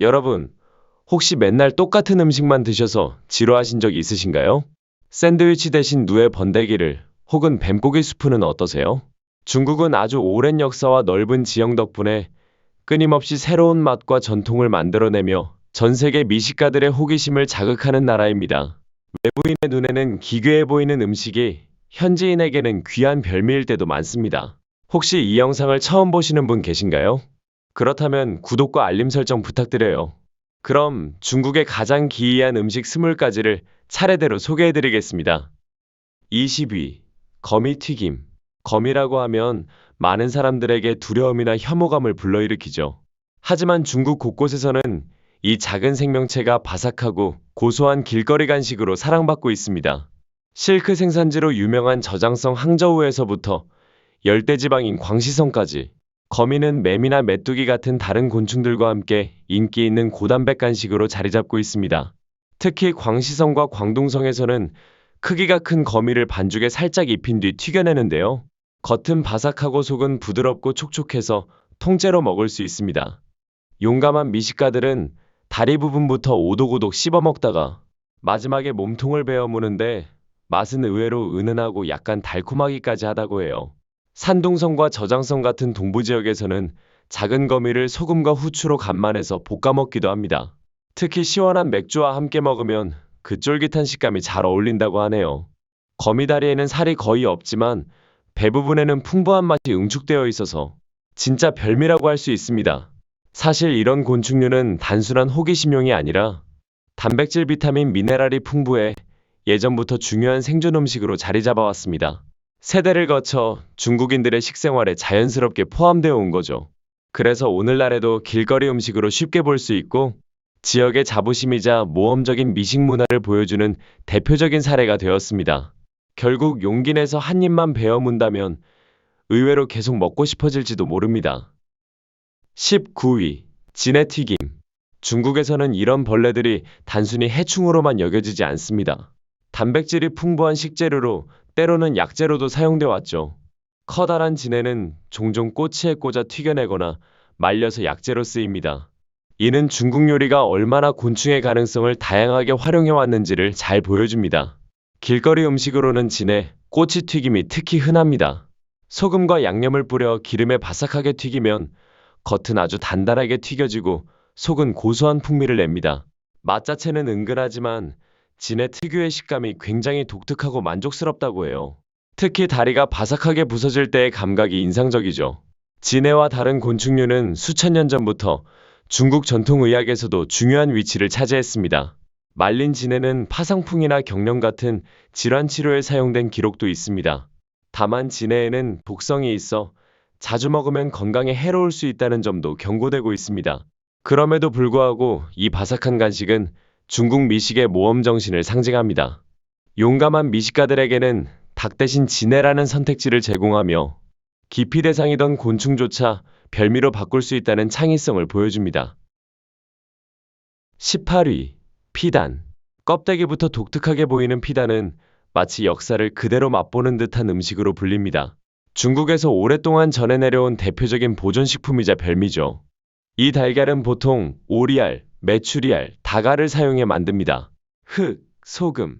여러분, 혹시 맨날 똑같은 음식만 드셔서 지루하신 적 있으신가요? 샌드위치 대신 누에 번데기를 혹은 뱀고기 수프는 어떠세요? 중국은 아주 오랜 역사와 넓은 지형 덕분에 끊임없이 새로운 맛과 전통을 만들어내며 전 세계 미식가들의 호기심을 자극하는 나라입니다. 외부인의 눈에는 기괴해 보이는 음식이 현지인에게는 귀한 별미일 때도 많습니다. 혹시 이 영상을 처음 보시는 분 계신가요? 그렇다면 구독과 알림 설정 부탁드려요. 그럼 중국의 가장 기이한 음식 20가지를 차례대로 소개해드리겠습니다. 20위. 거미튀김. 거미라고 하면 많은 사람들에게 두려움이나 혐오감을 불러일으키죠. 하지만 중국 곳곳에서는 이 작은 생명체가 바삭하고 고소한 길거리 간식으로 사랑받고 있습니다. 실크 생산지로 유명한 저장성 항저우에서부터 열대지방인 광시성까지 거미는 매미나 메뚜기 같은 다른 곤충들과 함께 인기 있는 고단백 간식으로 자리 잡고 있습니다. 특히 광시성과 광둥성에서는 크기가 큰 거미를 반죽에 살짝 입힌 뒤 튀겨내는데요. 겉은 바삭하고 속은 부드럽고 촉촉해서 통째로 먹을 수 있습니다. 용감한 미식가들은 다리 부분부터 오독오독 씹어 먹다가 마지막에 몸통을 베어 무는데 맛은 의외로 은은하고 약간 달콤하기까지 하다고 해요. 산둥성과 저장성 같은 동부 지역에서는 작은 거미를 소금과 후추로 간만해서 볶아 먹기도 합니다. 특히 시원한 맥주와 함께 먹으면 그 쫄깃한 식감이 잘 어울린다고 하네요. 거미다리에는 살이 거의 없지만 배 부분에는 풍부한 맛이 응축되어 있어서 진짜 별미라고 할 수 있습니다. 사실 이런 곤충류는 단순한 호기심용이 아니라 단백질, 비타민, 미네랄이 풍부해 예전부터 중요한 생존 음식으로 자리 잡아왔습니다. 세대를 거쳐 중국인들의 식생활에 자연스럽게 포함되어 온 거죠. 그래서 오늘날에도 길거리 음식으로 쉽게 볼 수 있고 지역의 자부심이자 모험적인 미식 문화를 보여주는 대표적인 사례가 되었습니다. 결국 용기 내서 한 입만 베어 문다면 의외로 계속 먹고 싶어질지도 모릅니다. 19위. 진해튀김. 중국에서는 이런 벌레들이 단순히 해충으로만 여겨지지 않습니다. 단백질이 풍부한 식재료로 때로는 약재로도 사용돼 왔죠. 커다란 진해는 종종 꼬치에 꽂아 튀겨내거나 말려서 약재로 쓰입니다. 이는 중국 요리가 얼마나 곤충의 가능성을 다양하게 활용해 왔는지를 잘 보여줍니다. 길거리 음식으로는 진해, 꼬치튀김이 특히 흔합니다. 소금과 양념을 뿌려 기름에 바삭하게 튀기면 겉은 아주 단단하게 튀겨지고 속은 고소한 풍미를 냅니다. 맛 자체는 은근하지만 진해 특유의 식감이 굉장히 독특하고 만족스럽다고 해요. 특히 다리가 바삭하게 부서질 때의 감각이 인상적이죠. 진해와 다른 곤충류는 수천 년 전부터 중국 전통의학에서도 중요한 위치를 차지했습니다. 말린 진해는 파상풍이나 경련 같은 질환 치료에 사용된 기록도 있습니다. 다만 진해에는 독성이 있어 자주 먹으면 건강에 해로울 수 있다는 점도 경고되고 있습니다. 그럼에도 불구하고 이 바삭한 간식은 중국 미식의 모험 정신을 상징합니다. 용감한 미식가들에게는 닭 대신 진해라는 선택지를 제공하며 기피 대상이던 곤충조차 별미로 바꿀 수 있다는 창의성을 보여줍니다. 18위. 피단. 껍데기부터 독특하게 보이는 피단은 마치 역사를 그대로 맛보는 듯한 음식으로 불립니다. 중국에서 오랫동안 전해 내려온 대표적인 보존식품이자 별미죠. 이 달걀은 보통 오리알, 메추리알, 다가를 사용해 만듭니다. 흙, 소금,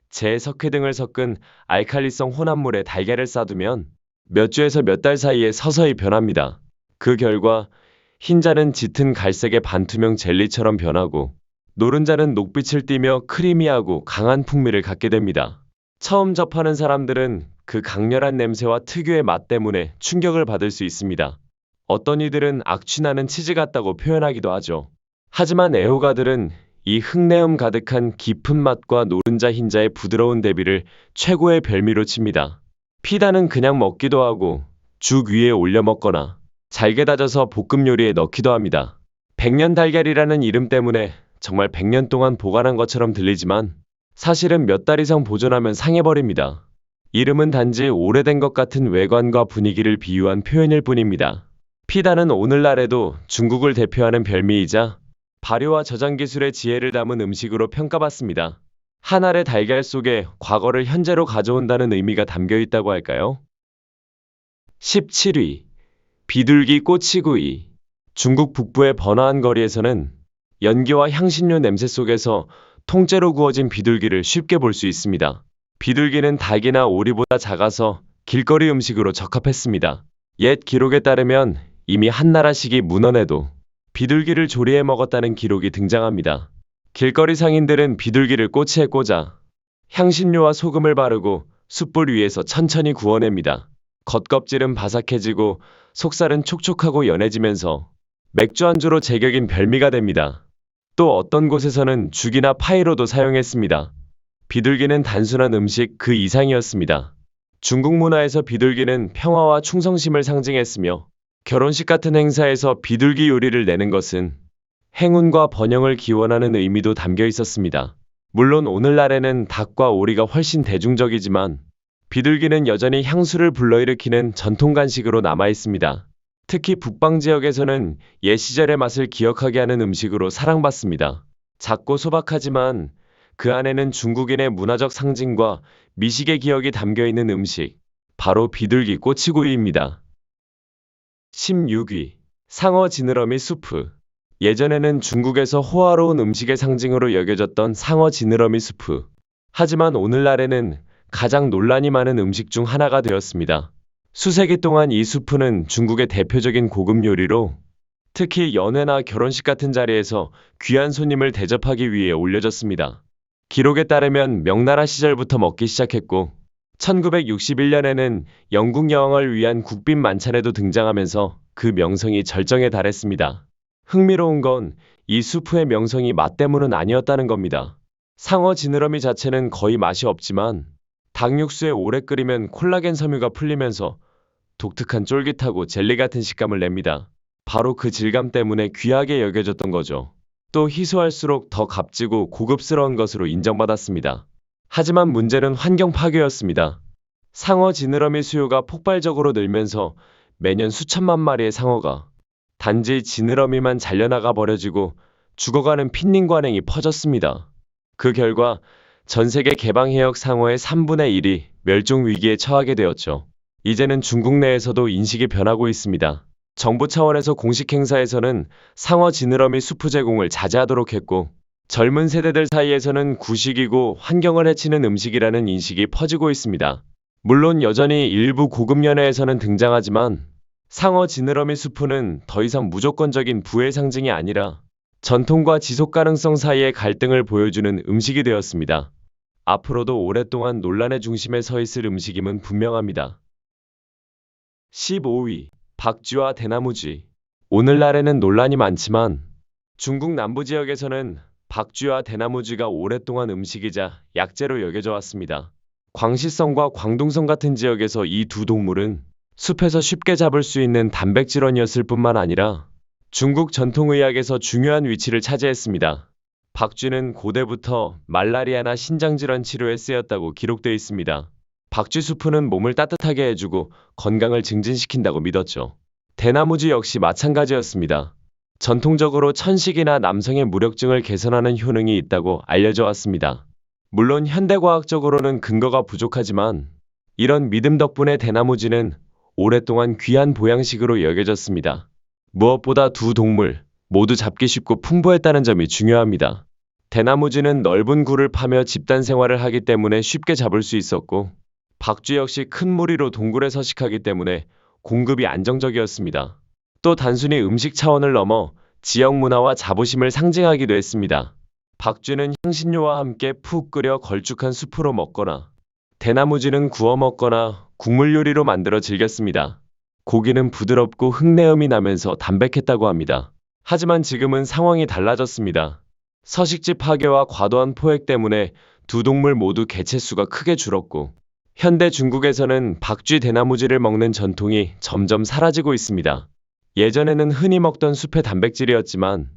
재, 석회 등을 섞은 알칼리성 혼합물에 달걀을 싸두면 몇 주에서 몇 달 사이에 서서히 변합니다. 그 결과 흰자는 짙은 갈색의 반투명 젤리처럼 변하고 노른자는 녹빛을 띠며 크리미하고 강한 풍미를 갖게 됩니다. 처음 접하는 사람들은 그 강렬한 냄새와 특유의 맛 때문에 충격을 받을 수 있습니다. 어떤 이들은 악취나는 치즈 같다고 표현하기도 하죠. 하지만 애호가들은 이 흙내음 가득한 깊은 맛과 노른자 흰자의 부드러운 대비를 최고의 별미로 칩니다. 피단은 그냥 먹기도 하고 죽 위에 올려 먹거나 잘게 다져서 볶음 요리에 넣기도 합니다. 백년 달걀이라는 이름 때문에 정말 100년 동안 보관한 것처럼 들리지만 사실은 몇 달 이상 보존하면 상해버립니다. 이름은 단지 오래된 것 같은 외관과 분위기를 비유한 표현일 뿐입니다. 피단은 오늘날에도 중국을 대표하는 별미이자 발효와 저장 기술의 지혜를 담은 음식으로 평가받습니다. 한 알의 달걀 속에 과거를 현재로 가져온다는 의미가 담겨 있다고 할까요? 17위. 비둘기 꼬치구이. 중국 북부의 번화한 거리에서는 연기와 향신료 냄새 속에서 통째로 구워진 비둘기를 쉽게 볼 수 있습니다. 비둘기는 닭이나 오리보다 작아서 길거리 음식으로 적합했습니다. 옛 기록에 따르면 이미 한나라식이 문헌에도 비둘기를 조리해 먹었다는 기록이 등장합니다. 길거리 상인들은 비둘기를 꼬치에 꽂아 향신료와 소금을 바르고 숯불 위에서 천천히 구워냅니다. 겉껍질은 바삭해지고 속살은 촉촉하고 연해지면서 맥주 안주로 제격인 별미가 됩니다. 또 어떤 곳에서는 죽이나 파이로도 사용했습니다. 비둘기는 단순한 음식 그 이상이었습니다. 중국 문화에서 비둘기는 평화와 충성심을 상징했으며 결혼식 같은 행사에서 비둘기 요리를 내는 것은 행운과 번영을 기원하는 의미도 담겨 있었습니다. 물론 오늘날에는 닭과 오리가 훨씬 대중적이지만 비둘기는 여전히 향수를 불러일으키는 전통 간식으로 남아 있습니다. 특히 북방 지역에서는 옛 시절의 맛을 기억하게 하는 음식으로 사랑받습니다. 작고 소박하지만 그 안에는 중국인의 문화적 상징과 미식의 기억이 담겨 있는 음식, 바로 비둘기 꼬치구이입니다. 16위. 상어 지느러미 수프. 예전에는 중국에서 호화로운 음식의 상징으로 여겨졌던 상어 지느러미 수프. 하지만 오늘날에는 가장 논란이 많은 음식 중 하나가 되었습니다. 수세기 동안 이 수프는 중국의 대표적인 고급 요리로 특히 연회나 결혼식 같은 자리에서 귀한 손님을 대접하기 위해 올려졌습니다. 기록에 따르면 명나라 시절부터 먹기 시작했고 1961년에는 영국 여왕을 위한 국빈 만찬에도 등장하면서 그 명성이 절정에 달했습니다. 흥미로운 건 이 수프의 명성이 맛 때문은 아니었다는 겁니다. 상어 지느러미 자체는 거의 맛이 없지만 닭 육수에 오래 끓이면 콜라겐 섬유가 풀리면서 독특한 쫄깃하고 젤리 같은 식감을 냅니다. 바로 그 질감 때문에 귀하게 여겨졌던 거죠. 또 희소할수록 더 값지고 고급스러운 것으로 인정받았습니다. 하지만 문제는 환경 파괴였습니다. 상어 지느러미 수요가 폭발적으로 늘면서 매년 수천만 마리의 상어가 단지 지느러미만 잘려나가 버려지고 죽어가는 pitning 관행이 퍼졌습니다. 그 결과 전 세계 개방해역 상어의 3분의 1이 멸종 위기에 처하게 되었죠. 이제는 중국 내에서도 인식이 변하고 있습니다. 정부 차원에서 공식 행사에서는 상어 지느러미 수프 제공을 자제하도록 했고 젊은 세대들 사이에서는 구식이고 환경을 해치는 음식이라는 인식이 퍼지고 있습니다. 물론 여전히 일부 고급 연회에서는 등장하지만 상어 지느러미 수프는 더 이상 무조건적인 부의 상징이 아니라 전통과 지속 가능성 사이의 갈등을 보여주는 음식이 되었습니다. 앞으로도 오랫동안 논란의 중심에 서 있을 음식임은 분명합니다. 15위. 박쥐와 대나무쥐. 오늘날에는 논란이 많지만 중국 남부 지역에서는 박쥐와 대나무쥐가 오랫동안 음식이자 약재로 여겨져 왔습니다. 광시성과 광둥성 같은 지역에서 이 두 동물은 숲에서 쉽게 잡을 수 있는 단백질원이었을 뿐만 아니라 중국 전통의학에서 중요한 위치를 차지했습니다. 박쥐는 고대부터 말라리아나 신장질환 치료에 쓰였다고 기록되어 있습니다. 박쥐 수프는 몸을 따뜻하게 해주고 건강을 증진시킨다고 믿었죠. 대나무쥐 역시 마찬가지였습니다. 전통적으로 천식이나 남성의 무력증을 개선하는 효능이 있다고 알려져 왔습니다. 물론 현대과학적으로는 근거가 부족하지만 이런 믿음 덕분에 대나무쥐는 오랫동안 귀한 보양식으로 여겨졌습니다. 무엇보다 두 동물 모두 잡기 쉽고 풍부했다는 점이 중요합니다. 대나무쥐는 넓은 굴을 파며 집단 생활을 하기 때문에 쉽게 잡을 수 있었고 박쥐 역시 큰 무리로 동굴에 서식하기 때문에 공급이 안정적이었습니다. 또 단순히 음식 차원을 넘어 지역 문화와 자부심을 상징하기도 했습니다. 박쥐는 향신료와 함께 푹 끓여 걸쭉한 수프로 먹거나 대나무쥐는 구워 먹거나 국물 요리로 만들어 즐겼습니다. 고기는 부드럽고 흙내음이 나면서 담백했다고 합니다. 하지만 지금은 상황이 달라졌습니다. 서식지 파괴와 과도한 포획 때문에 두 동물 모두 개체수가 크게 줄었고 현대 중국에서는 박쥐 대나무쥐를 먹는 전통이 점점 사라지고 있습니다. 예전에는 흔히 먹던 숲의 단백질이었지만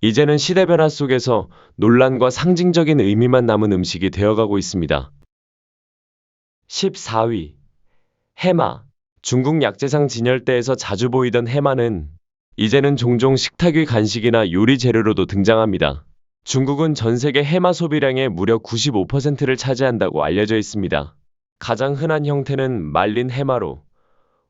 이제는 시대 변화 속에서 논란과 상징적인 의미만 남은 음식이 되어가고 있습니다. 14위. 해마. 중국 약재상 진열대에서 자주 보이던 해마는 이제는 종종 식탁 위 간식이나 요리 재료로도 등장합니다. 중국은 전 세계 해마 소비량의 무려 95%를 차지한다고 알려져 있습니다. 가장 흔한 형태는 말린 해마로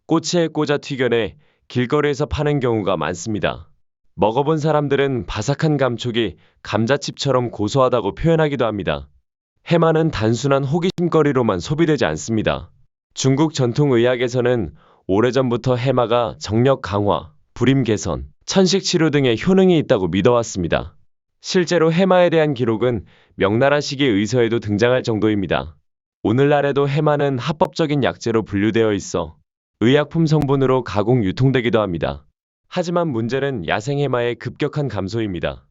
꼬치에 꽂아 튀겨내 길거리에서 파는 경우가 많습니다. 먹어본 사람들은 바삭한 감촉이 감자칩처럼 고소하다고 표현하기도 합니다. 해마는 단순한 호기심거리로만 소비되지 않습니다. 중국 전통의학에서는 오래전부터 해마가 정력 강화, 불임 개선, 천식 치료 등의 효능이 있다고 믿어왔습니다. 실제로 해마에 대한 기록은 명나라 시기 의서에도 등장할 정도입니다. 오늘날에도 해마는 합법적인 약재로 분류되어 있어 의약품 성분으로 가공 유통되기도 합니다. 하지만 문제는 야생 해마의 급격한 감소입니다.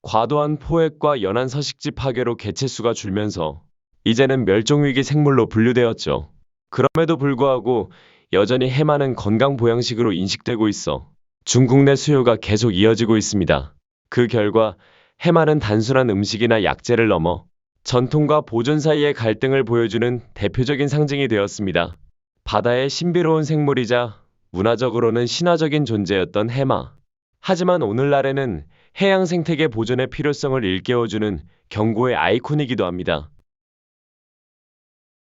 과도한 포획과 연안 서식지 파괴로 개체수가 줄면서 이제는 멸종위기 생물로 분류되었죠. 그럼에도 불구하고 여전히 해마는 건강 보양식으로 인식되고 있어 중국 내 수요가 계속 이어지고 있습니다. 그 결과 해마는 단순한 음식이나 약재를 넘어 전통과 보존 사이의 갈등을 보여주는 대표적인 상징이 되었습니다. 바다의 신비로운 생물이자 문화적으로는 신화적인 존재였던 해마. 하지만 오늘날에는 해양 생태계 보존의 필요성을 일깨워주는 경고의 아이콘이기도 합니다.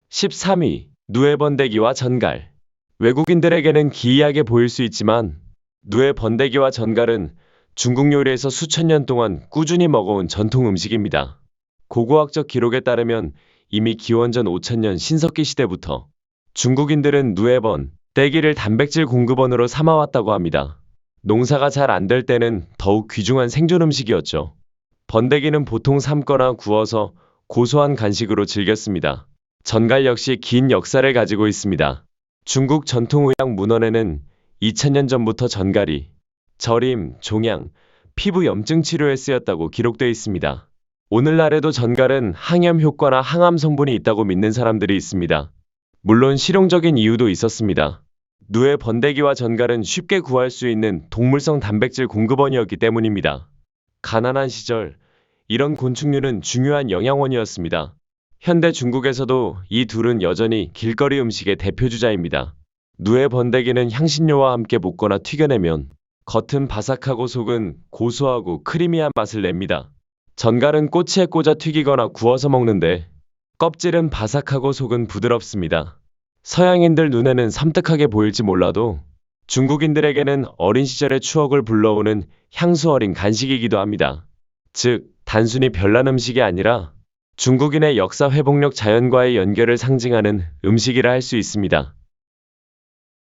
13위. 누에번데기와 전갈. 외국인들에게는 기이하게 보일 수 있지만 누에번데기와 전갈은 중국 요리에서 수천 년 동안 꾸준히 먹어온 전통 음식입니다. 고고학적 기록에 따르면 이미 기원전 5000년 신석기 시대부터 중국인들은 누에번데기를 단백질 공급원으로 삼아왔다고 합니다. 농사가 잘 안 될 때는 더욱 귀중한 생존 음식이었죠. 번데기는 보통 삶거나 구워서 고소한 간식으로 즐겼습니다. 전갈 역시 긴 역사를 가지고 있습니다. 중국 전통의학 문헌에는 2000년 전부터 전갈이 저림, 종양, 피부 염증 치료에 쓰였다고 기록되어 있습니다. 오늘날에도 전갈은 항염 효과나 항암 성분이 있다고 믿는 사람들이 있습니다. 물론 실용적인 이유도 있었습니다. 누에 번데기와 전갈은 쉽게 구할 수 있는 동물성 단백질 공급원이었기 때문입니다. 가난한 시절, 이런 곤충류는 중요한 영양원이었습니다. 현대 중국에서도 이 둘은 여전히 길거리 음식의 대표주자입니다. 누에 번데기는 향신료와 함께 볶거나 튀겨내면 겉은 바삭하고 속은 고소하고 크리미한 맛을 냅니다. 전갈은 꼬치에 꽂아 튀기거나 구워서 먹는데 껍질은 바삭하고 속은 부드럽습니다. 서양인들 눈에는 섬뜩하게 보일지 몰라도 중국인들에게는 어린 시절의 추억을 불러오는 향수 어린 간식이기도 합니다. 즉, 단순히 별난 음식이 아니라 중국인의 역사 회복력 자연과의 연결을 상징하는 음식이라 할 수 있습니다.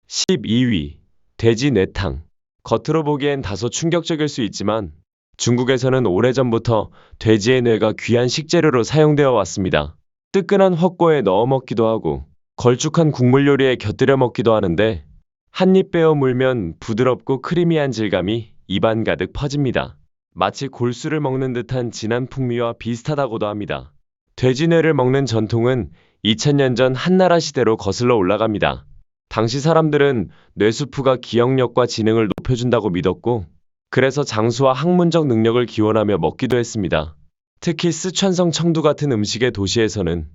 12위. 돼지 뇌탕. 겉으로 보기엔 다소 충격적일 수 있지만 중국에서는 오래전부터 돼지의 뇌가 귀한 식재료로 사용되어 왔습니다. 뜨끈한 헛고에 넣어 먹기도 하고 걸쭉한 국물 요리에 곁들여 먹기도 하는데 한입 베어 물면 부드럽고 크리미한 질감이 입안 가득 퍼집니다. 마치 골수를 먹는 듯한 진한 풍미와 비슷하다고도 합니다. 돼지뇌를 먹는 전통은 2000년 전 한나라 시대로 거슬러 올라갑니다. 당시 사람들은 뇌수프가 기억력과 지능을 높여준다고 믿었고 그래서 장수와 학문적 능력을 기원하며 먹기도 했습니다. 특히 쓰촨성 청두 같은 음식의 도시에서는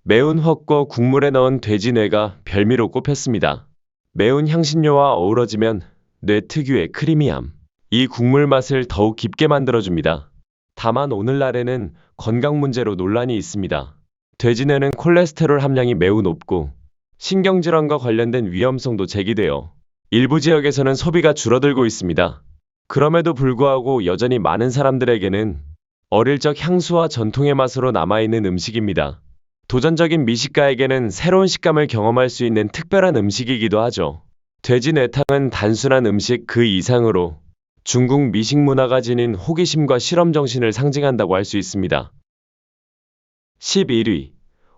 매운 헛고 국물에 넣은 돼지뇌가 별미로 꼽혔습니다. 매운 향신료와 어우러지면 뇌 특유의 크리미함, 이 국물 맛을 더욱 깊게 만들어줍니다. 다만 오늘날에는 건강 문제로 논란이 있습니다. 돼지뇌는 콜레스테롤 함량이 매우 높고 신경질환과 관련된 위험성도 제기되어 일부 지역에서는 소비가 줄어들고 있습니다. 그럼에도 불구하고 여전히 많은 사람들에게는 어릴 적 향수와 전통의 맛으로 남아있는 음식입니다. 도전적인 미식가에게는 새로운 식감을 경험할 수 있는 특별한 음식이기도 하죠. 돼지 뇌탕은 단순한 음식 그 이상으로 중국 미식 문화가 지닌 호기심과 실험 정신을 상징한다고 할 수 있습니다. 11위.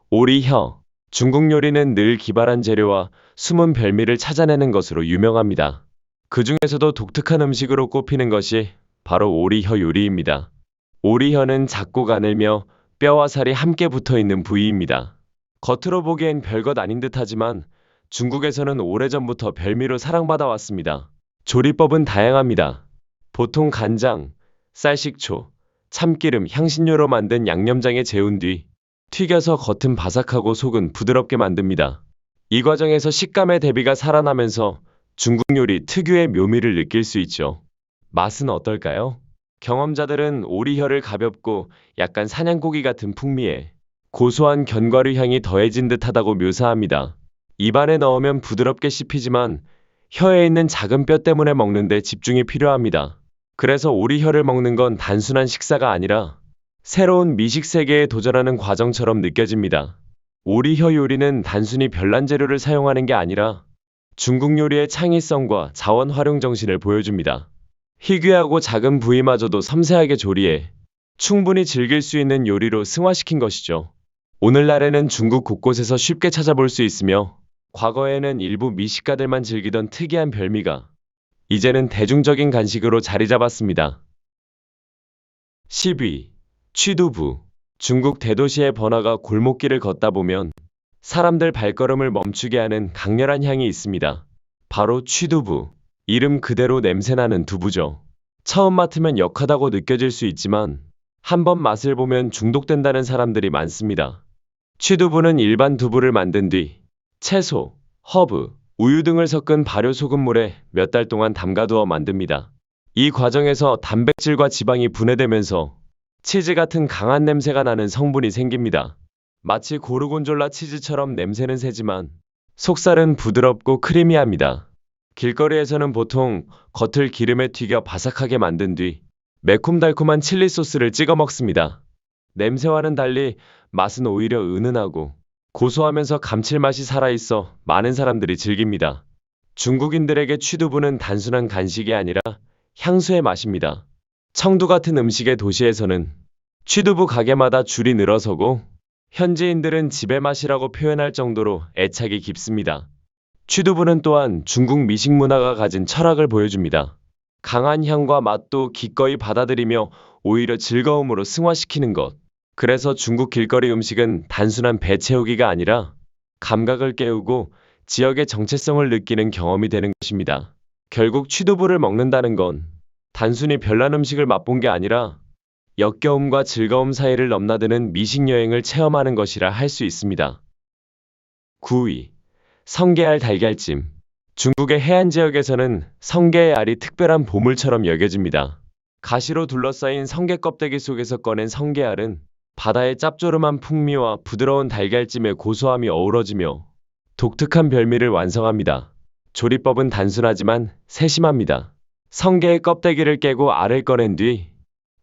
오리혀. 중국 요리는 늘 기발한 재료와 숨은 별미를 찾아내는 것으로 유명합니다. 그 중에서도 독특한 음식으로 꼽히는 것이 바로 오리혀 요리입니다. 오리혀는 작고 가늘며 뼈와 살이 함께 붙어있는 부위입니다. 겉으로 보기엔 별것 아닌 듯하지만 중국에서는 오래전부터 별미로 사랑받아 왔습니다. 조리법은 다양합니다. 보통 간장, 쌀식초, 참기름, 향신료로 만든 양념장에 재운 뒤 튀겨서 겉은 바삭하고 속은 부드럽게 만듭니다. 이 과정에서 식감의 대비가 살아나면서 중국 요리 특유의 묘미를 느낄 수 있죠. 맛은 어떨까요? 경험자들은 오리혀를 가볍고 약간 사냥고기 같은 풍미에 고소한 견과류 향이 더해진 듯하다고 묘사합니다. 입안에 넣으면 부드럽게 씹히지만 혀에 있는 작은 뼈 때문에 먹는데 집중이 필요합니다. 그래서 오리혀를 먹는 건 단순한 식사가 아니라 새로운 미식 세계에 도전하는 과정처럼 느껴집니다. 오리혀 요리는 단순히 별난 재료를 사용하는 게 아니라 중국 요리의 창의성과 자원 활용 정신을 보여줍니다. 희귀하고 작은 부위마저도 섬세하게 조리해 충분히 즐길 수 있는 요리로 승화시킨 것이죠. 오늘날에는 중국 곳곳에서 쉽게 찾아볼 수 있으며 과거에는 일부 미식가들만 즐기던 특이한 별미가 이제는 대중적인 간식으로 자리 잡았습니다. 10위. 취두부. 중국 대도시의 번화가 골목길을 걷다 보면 사람들 발걸음을 멈추게 하는 강렬한 향이 있습니다. 바로 취두부. 이름 그대로 냄새나는 두부죠. 처음 맡으면 역하다고 느껴질 수 있지만 한번 맛을 보면 중독된다는 사람들이 많습니다. 취두부는 일반 두부를 만든 뒤 채소, 허브, 우유 등을 섞은 발효 소금물에 몇 달 동안 담가두어 만듭니다. 이 과정에서 단백질과 지방이 분해되면서 치즈 같은 강한 냄새가 나는 성분이 생깁니다. 마치 고르곤졸라 치즈처럼 냄새는 세지만 속살은 부드럽고 크리미합니다. 길거리에서는 보통 겉을 기름에 튀겨 바삭하게 만든 뒤 매콤달콤한 칠리 소스를 찍어 먹습니다. 냄새와는 달리 맛은 오히려 은은하고 고소하면서 감칠맛이 살아있어 많은 사람들이 즐깁니다. 중국인들에게 취두부는 단순한 간식이 아니라 향수의 맛입니다. 청두 같은 음식의 도시에서는 취두부 가게마다 줄이 늘어서고 현지인들은 집의 맛이라고 표현할 정도로 애착이 깊습니다. 취두부는 또한 중국 미식 문화가 가진 철학을 보여줍니다. 강한 향과 맛도 기꺼이 받아들이며 오히려 즐거움으로 승화시키는 것. 그래서 중국 길거리 음식은 단순한 배 채우기가 아니라 감각을 깨우고 지역의 정체성을 느끼는 경험이 되는 것입니다. 결국 취두부를 먹는다는 건 단순히 별난 음식을 맛본 게 아니라 역겨움과 즐거움 사이를 넘나드는 미식 여행을 체험하는 것이라 할 수 있습니다. 9위. 성게알 달걀찜. 중국의 해안 지역에서는 성게의 알이 특별한 보물처럼 여겨집니다. 가시로 둘러싸인 성게 껍데기 속에서 꺼낸 성게알은 바다의 짭조름한 풍미와 부드러운 달걀찜의 고소함이 어우러지며 독특한 별미를 완성합니다. 조리법은 단순하지만 세심합니다. 성게의 껍데기를 깨고 알을 꺼낸 뒤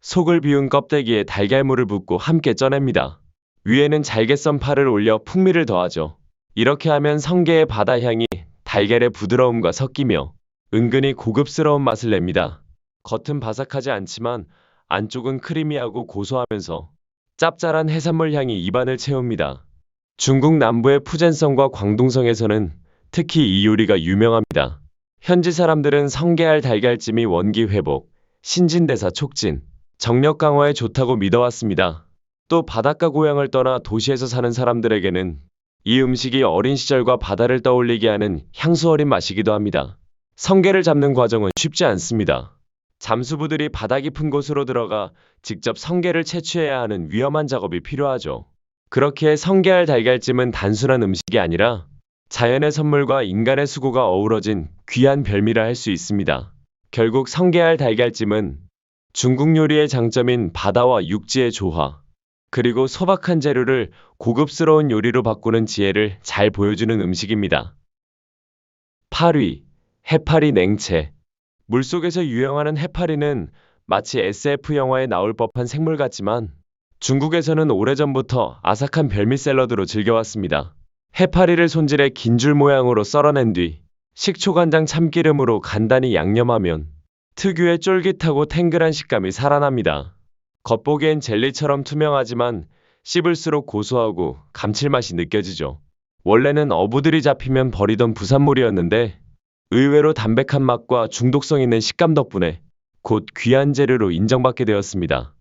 속을 비운 껍데기에 달걀물을 붓고 함께 쪄냅니다. 위에는 잘게 썬 파를 올려 풍미를 더하죠. 이렇게 하면 성게의 바다 향이 달걀의 부드러움과 섞이며 은근히 고급스러운 맛을 냅니다. 겉은 바삭하지 않지만 안쪽은 크리미하고 고소하면서 짭짤한 해산물 향이 입안을 채웁니다. 중국 남부의 푸젠성과 광둥성에서는 특히 이 요리가 유명합니다. 현지 사람들은 성게알 달걀찜이 원기 회복, 신진대사 촉진, 정력 강화에 좋다고 믿어왔습니다. 또 바닷가 고향을 떠나 도시에서 사는 사람들에게는 이 음식이 어린 시절과 바다를 떠올리게 하는 향수 어린 맛이기도 합니다. 성게를 잡는 과정은 쉽지 않습니다. 잠수부들이 바다 깊은 곳으로 들어가 직접 성게를 채취해야 하는 위험한 작업이 필요하죠. 그렇기에 성게알 달걀찜은 단순한 음식이 아니라 자연의 선물과 인간의 수고가 어우러진 귀한 별미라 할 수 있습니다. 결국 성게알 달걀찜은 중국 요리의 장점인 바다와 육지의 조화, 그리고 소박한 재료를 고급스러운 요리로 바꾸는 지혜를 잘 보여주는 음식입니다. 8위. 해파리 냉채. 물속에서 유영하는 해파리는 마치 SF 영화에 나올 법한 생물 같지만 중국에서는 오래전부터 아삭한 별미 샐러드로 즐겨왔습니다. 해파리를 손질해 긴 줄 모양으로 썰어낸 뒤 식초간장 참기름으로 간단히 양념하면 특유의 쫄깃하고 탱글한 식감이 살아납니다. 겉보기엔 젤리처럼 투명하지만 씹을수록 고소하고 감칠맛이 느껴지죠. 원래는 어부들이 잡히면 버리던 부산물이었는데 의외로 담백한 맛과 중독성 있는 식감 덕분에 곧 귀한 재료로 인정받게 되었습니다.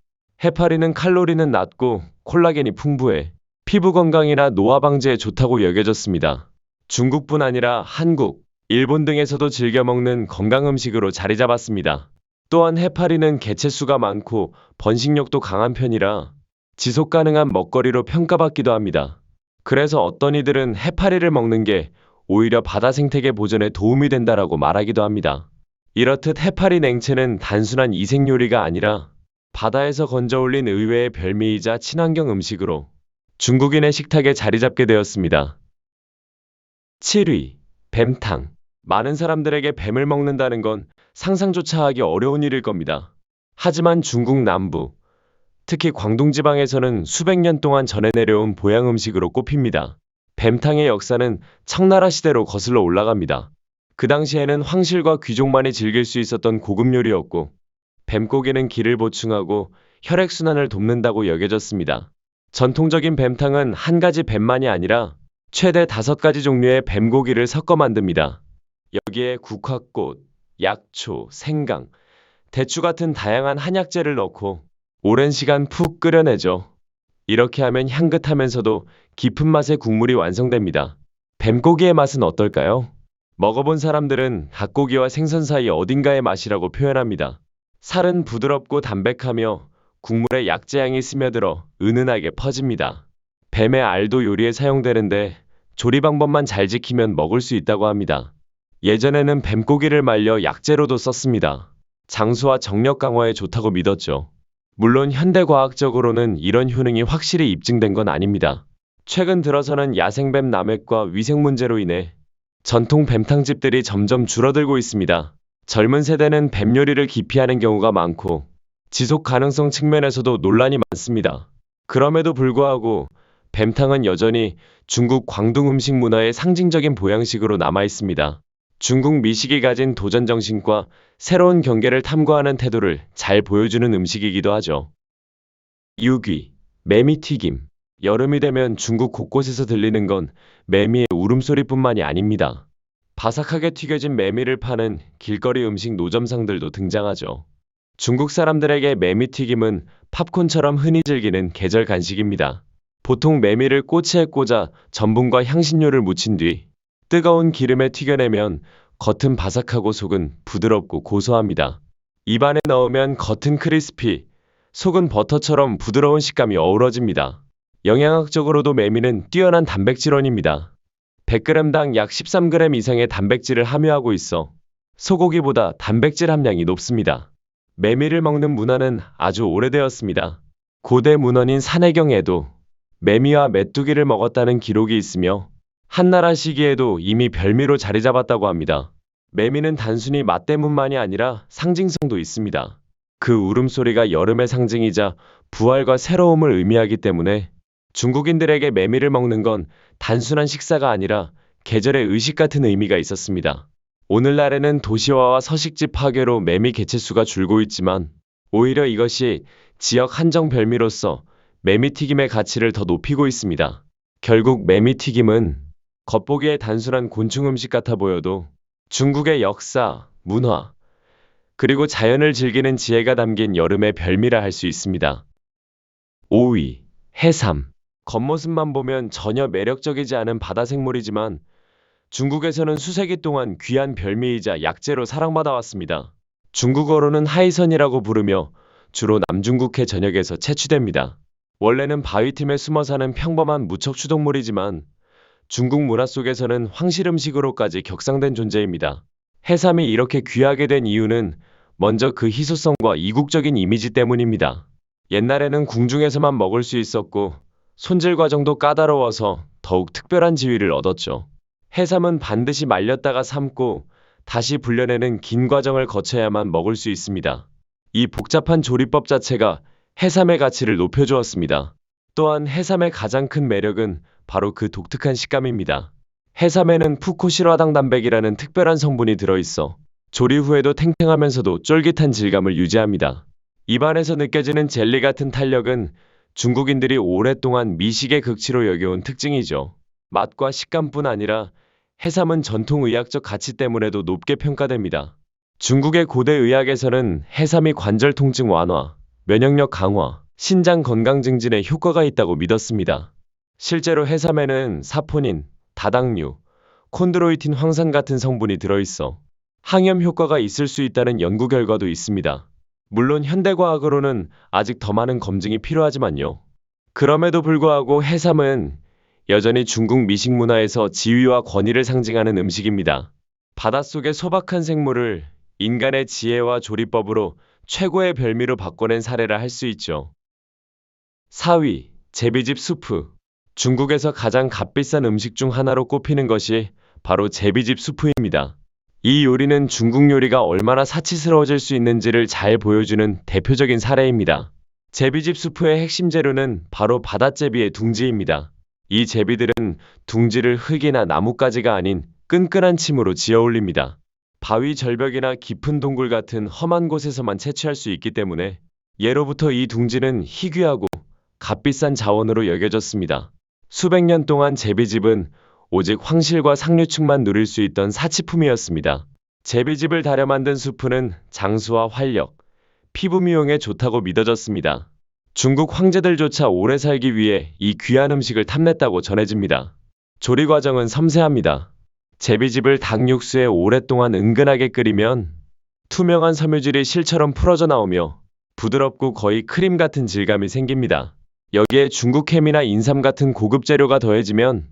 해파리는 칼로리는 낮고 콜라겐이 풍부해 피부 건강이나 노화 방지에 좋다고 여겨졌습니다. 중국뿐 아니라 한국, 일본 등에서도 즐겨 먹는 건강 음식으로 자리 잡았습니다. 또한 해파리는 개체수가 많고 번식력도 강한 편이라 지속 가능한 먹거리로 평가받기도 합니다. 그래서 어떤 이들은 해파리를 먹는 게 오히려 바다 생태계 보존에 도움이 된다라고 말하기도 합니다. 이렇듯 해파리 냉채는 단순한 이색 요리가 아니라 바다에서 건져 올린 의외의 별미이자 친환경 음식으로 중국인의 식탁에 자리 잡게 되었습니다. 7위. 뱀탕. 많은 사람들에게 뱀을 먹는다는 건 상상조차 하기 어려운 일일 겁니다. 하지만 중국 남부, 특히 광동 지방에서는 수백 년 동안 전해 내려온 보양 음식으로 꼽힙니다. 뱀탕의 역사는 청나라 시대로 거슬러 올라갑니다. 그 당시에는 황실과 귀족만이 즐길 수 있었던 고급 요리였고, 뱀고기는 기를 보충하고 혈액순환을 돕는다고 여겨졌습니다. 전통적인 뱀탕은 한 가지 뱀만이 아니라 최대 5가지 종류의 뱀고기를 섞어 만듭니다. 여기에 국화꽃, 약초, 생강, 대추 같은 다양한 한약재를 넣고 오랜 시간 푹 끓여내죠. 이렇게 하면 향긋하면서도 깊은 맛의 국물이 완성됩니다. 뱀고기의 맛은 어떨까요? 먹어본 사람들은 닭고기와 생선 사이 어딘가의 맛이라고 표현합니다. 살은 부드럽고 담백하며 국물에 약재향이 스며들어 은은하게 퍼집니다. 뱀의 알도 요리에 사용되는데 조리 방법만 잘 지키면 먹을 수 있다고 합니다. 예전에는 뱀고기를 말려 약재로도 썼습니다. 장수와 정력 강화에 좋다고 믿었죠. 물론 현대과학적으로는 이런 효능이 확실히 입증된 건 아닙니다. 최근 들어서는 야생뱀 남획과 위생 문제로 인해 전통 뱀탕집들이 점점 줄어들고 있습니다. 젊은 세대는 뱀 요리를 기피하는 경우가 많고 지속 가능성 측면에서도 논란이 많습니다. 그럼에도 불구하고 뱀탕은 여전히 중국 광둥 음식 문화의 상징적인 보양식으로 남아 있습니다. 중국 미식이 가진 도전 정신과 새로운 경계를 탐구하는 태도를 잘 보여주는 음식이기도 하죠. 유귀, 매미튀김. 여름이 되면 중국 곳곳에서 들리는 건 매미의 울음소리뿐만이 아닙니다. 바삭하게 튀겨진 매미를 파는 길거리 음식 노점상들도 등장하죠. 중국 사람들에게 매미튀김은 팝콘처럼 흔히 즐기는 계절 간식입니다. 보통 매미를 꼬치에 꽂아 전분과 향신료를 묻힌 뒤 뜨거운 기름에 튀겨내면 겉은 바삭하고 속은 부드럽고 고소합니다. 입안에 넣으면 겉은 크리스피, 속은 버터처럼 부드러운 식감이 어우러집니다. 영양학적으로도 매미는 뛰어난 단백질원입니다. 100g당 약 13g 이상의 단백질을 함유하고 있어 소고기보다 단백질 함량이 높습니다. 매미를 먹는 문화는 아주 오래되었습니다. 고대 문헌인 산해경에도 매미와 메뚜기를 먹었다는 기록이 있으며 한나라 시기에도 이미 별미로 자리 잡았다고 합니다. 매미는 단순히 맛 때문만이 아니라 상징성도 있습니다. 그 울음소리가 여름의 상징이자 부활과 새로움을 의미하기 때문에 중국인들에게 매미를 먹는 건 단순한 식사가 아니라 계절의 의식 같은 의미가 있었습니다. 오늘날에는 도시화와 서식지 파괴로 매미 개체수가 줄고 있지만 오히려 이것이 지역 한정 별미로서 매미튀김의 가치를 더 높이고 있습니다. 결국 매미튀김은 겉보기에 단순한 곤충 음식 같아 보여도 중국의 역사, 문화, 그리고 자연을 즐기는 지혜가 담긴 여름의 별미라 할 수 있습니다. 5위, 해삼. 겉모습만 보면 전혀 매력적이지 않은 바다 생물이지만 중국에서는 수세기 동안 귀한 별미이자 약재로 사랑받아 왔습니다. 중국어로는 하이선이라고 부르며 주로 남중국해 전역에서 채취됩니다. 원래는 바위 틈에 숨어 사는 평범한 무척 추동물이지만 중국 문화 속에서는 황실 음식으로까지 격상된 존재입니다. 해삼이 이렇게 귀하게 된 이유는 먼저 그 희소성과 이국적인 이미지 때문입니다. 옛날에는 궁중에서만 먹을 수 있었고 손질 과정도 까다로워서 더욱 특별한 지위를 얻었죠. 해삼은 반드시 말렸다가 삶고 다시 불려내는 긴 과정을 거쳐야만 먹을 수 있습니다. 이 복잡한 조리법 자체가 해삼의 가치를 높여주었습니다. 또한 해삼의 가장 큰 매력은 바로 그 독특한 식감입니다. 해삼에는 푸코실화당 단백이라는 특별한 성분이 들어있어 조리 후에도 탱탱하면서도 쫄깃한 질감을 유지합니다. 입안에서 느껴지는 젤리 같은 탄력은 중국인들이 오랫동안 미식의 극치로 여겨온 특징이죠. 맛과 식감뿐 아니라 해삼은 전통 의학적 가치 때문에도 높게 평가됩니다. 중국의 고대 의학에서는 해삼이 관절 통증 완화, 면역력 강화, 신장 건강 증진에 효과가 있다고 믿었습니다. 실제로 해삼에는 사포닌, 다당류, 콘드로이틴 황산 같은 성분이 들어있어 항염 효과가 있을 수 있다는 연구 결과도 있습니다. 물론 현대과학으로는 아직 더 많은 검증이 필요하지만요. 그럼에도 불구하고 해삼은 여전히 중국 미식 문화에서 지위와 권위를 상징하는 음식입니다. 바닷속의 소박한 생물을 인간의 지혜와 조리법으로 최고의 별미로 바꿔낸 사례라 할 수 있죠. 4위, 제비집 수프. 중국에서 가장 값비싼 음식 중 하나로 꼽히는 것이 바로 제비집 수프입니다. 이 요리는 중국 요리가 얼마나 사치스러워질 수 있는지를 잘 보여주는 대표적인 사례입니다. 제비집 수프의 핵심 재료는 바로 바닷제비의 둥지입니다. 이 제비들은 둥지를 흙이나 나뭇가지가 아닌 끈끈한 침으로 지어 올립니다. 바위 절벽이나 깊은 동굴 같은 험한 곳에서만 채취할 수 있기 때문에 예로부터 이 둥지는 희귀하고 값비싼 자원으로 여겨졌습니다. 수백 년 동안 제비집은 오직 황실과 상류층만 누릴 수 있던 사치품이었습니다. 제비집을 달여 만든 수프는 장수와 활력, 피부 미용에 좋다고 믿어졌습니다. 중국 황제들조차 오래 살기 위해 이 귀한 음식을 탐냈다고 전해집니다. 조리 과정은 섬세합니다. 제비집을 닭 육수에 오랫동안 은근하게 끓이면 투명한 섬유질이 실처럼 풀어져 나오며 부드럽고 거의 크림 같은 질감이 생깁니다. 여기에 중국 햄이나 인삼 같은 고급 재료가 더해지면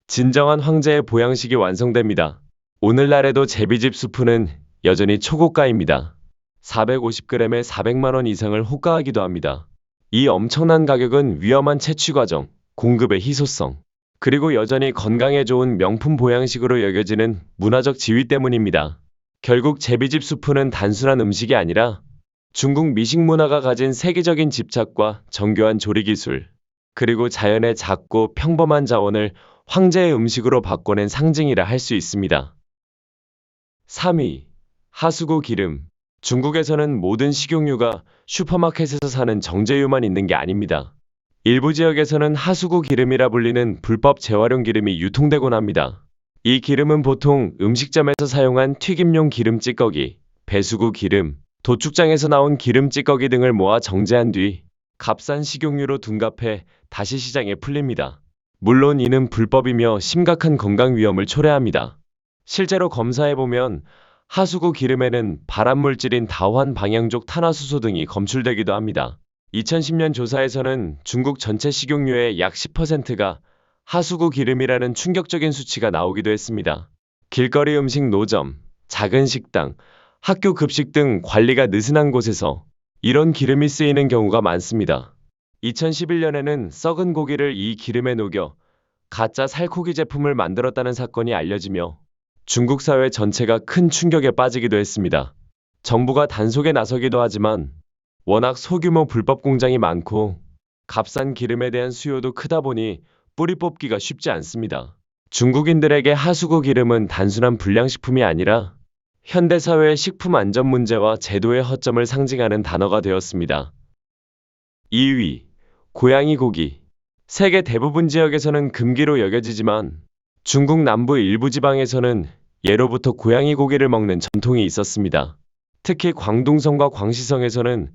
진정한 황제의 보양식이 완성됩니다. 오늘날에도 제비집 수프는 여전히 초고가입니다. 450g에 400만 원 이상을 호가하기도 합니다. 이 엄청난 가격은 위험한 채취 과정, 공급의 희소성, 그리고 여전히 건강에 좋은 명품 보양식으로 여겨지는 문화적 지위 때문입니다. 결국 제비집 수프는 단순한 음식이 아니라 중국 미식 문화가 가진 세계적인 집착과 정교한 조리 기술, 그리고 자연의 작고 평범한 자원을 황제의 음식으로 바꿔낸 상징이라 할 수 있습니다. 3위. 하수구 기름. 중국에서는 모든 식용유가 슈퍼마켓에서 사는 정제유만 있는 게 아닙니다. 일부 지역에서는 하수구 기름이라 불리는 불법 재활용 기름이 유통되곤 합니다. 이 기름은 보통 음식점에서 사용한 튀김용 기름 찌꺼기, 배수구 기름, 도축장에서 나온 기름 찌꺼기 등을 모아 정제한 뒤 값싼 식용유로 둔갑해 다시 시장에 풀립니다. 물론 이는 불법이며 심각한 건강 위험을 초래합니다. 실제로 검사해보면 하수구 기름에는 발암물질인 다환 방향족 탄화수소 등이 검출되기도 합니다. 2010년 조사에서는 중국 전체 식용유의 약 10%가 하수구 기름이라는 충격적인 수치가 나오기도 했습니다. 길거리 음식 노점, 작은 식당, 학교 급식 등 관리가 느슨한 곳에서 이런 기름이 쓰이는 경우가 많습니다. 2011년에는 썩은 고기를 이 기름에 녹여 가짜 살코기 제품을 만들었다는 사건이 알려지며 중국 사회 전체가 큰 충격에 빠지기도 했습니다. 정부가 단속에 나서기도 하지만 워낙 소규모 불법 공장이 많고 값싼 기름에 대한 수요도 크다 보니 뿌리 뽑기가 쉽지 않습니다. 중국인들에게 하수구 기름은 단순한 불량식품이 아니라 현대사회의 식품 안전 문제와 제도의 허점을 상징하는 단어가 되었습니다. 2위. 고양이 고기. 세계 대부분 지역에서는 금기로 여겨지지만 중국 남부 일부 지방에서는 예로부터 고양이 고기를 먹는 전통이 있었습니다. 특히 광둥성과 광시성에서는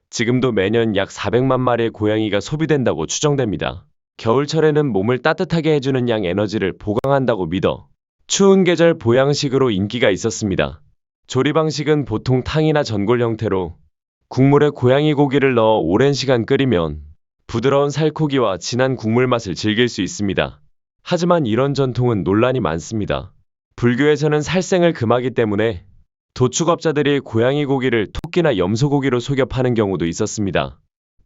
지금도 매년 약 400만 마리의 고양이가 소비된다고 추정됩니다. 겨울철에는 몸을 따뜻하게 해주는 양 에너지를 보강한다고 믿어 추운 계절 보양식으로 인기가 있었습니다. 조리 방식은 보통 탕이나 전골 형태로 국물에 고양이 고기를 넣어 오랜 시간 끓이면 부드러운 살코기와 진한 국물 맛을 즐길 수 있습니다. 하지만 이런 전통은 논란이 많습니다. 불교에서는 살생을 금하기 때문에 도축업자들이 고양이 고기를 토끼나 염소고기로 속여 파는 경우도 있었습니다.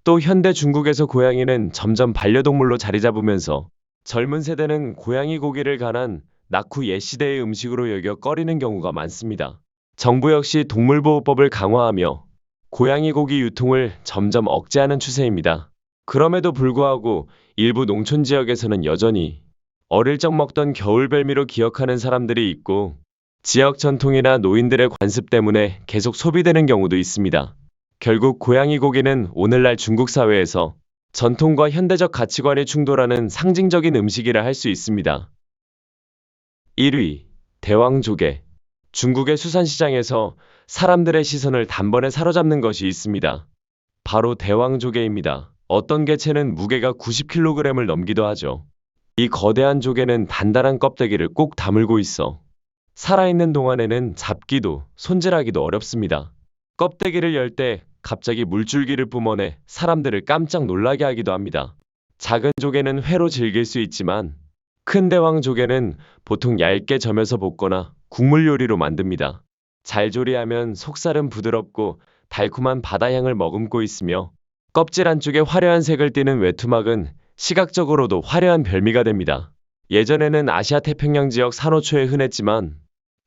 또 현대 중국에서 고양이는 점점 반려동물로 자리 잡으면서 젊은 세대는 고양이 고기를 간한 낙후 옛 시대의 음식으로 여겨 꺼리는 경우가 많습니다. 정부 역시 동물보호법을 강화하며 고양이 고기 유통을 점점 억제하는 추세입니다. 그럼에도 불구하고 일부 농촌 지역에서는 여전히 어릴 적 먹던 겨울별미로 기억하는 사람들이 있고 지역 전통이나 노인들의 관습 때문에 계속 소비되는 경우도 있습니다. 결국 고양이 고기는 오늘날 중국 사회에서 전통과 현대적 가치관이 충돌하는 상징적인 음식이라 할 수 있습니다. 1위. 대왕조개. 중국의 수산시장에서 사람들의 시선을 단번에 사로잡는 것이 있습니다. 바로 대왕조개입니다. 어떤 개체는 무게가 90kg을 넘기도 하죠. 이 거대한 조개는 단단한 껍데기를 꼭 다물고 있어 살아있는 동안에는 잡기도 손질하기도 어렵습니다. 껍데기를 열 때 갑자기 물줄기를 뿜어내 사람들을 깜짝 놀라게 하기도 합니다. 작은 조개는 회로 즐길 수 있지만 큰 대왕 조개는 보통 얇게 점여서 볶거나 국물 요리로 만듭니다. 잘 조리하면 속살은 부드럽고 달콤한 바다향을 머금고 있으며 껍질 안쪽에 화려한 색을 띠는 외투막은 시각적으로도 화려한 별미가 됩니다. 예전에는 아시아 태평양 지역 산호초에 흔했지만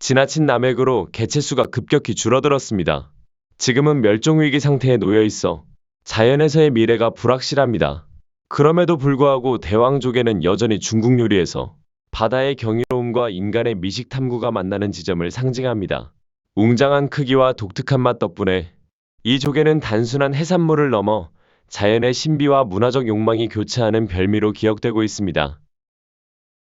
지나친 남획으로 개체수가 급격히 줄어들었습니다. 지금은 멸종위기 상태에 놓여 있어 자연에서의 미래가 불확실합니다. 그럼에도 불구하고 대왕조개는 여전히 중국 요리에서 바다의 경이로움과 인간의 미식 탐구가 만나는 지점을 상징합니다. 웅장한 크기와 독특한 맛 덕분에 이 조개는 단순한 해산물을 넘어 자연의 신비와 문화적 욕망이 교차하는 별미로 기억되고 있습니다.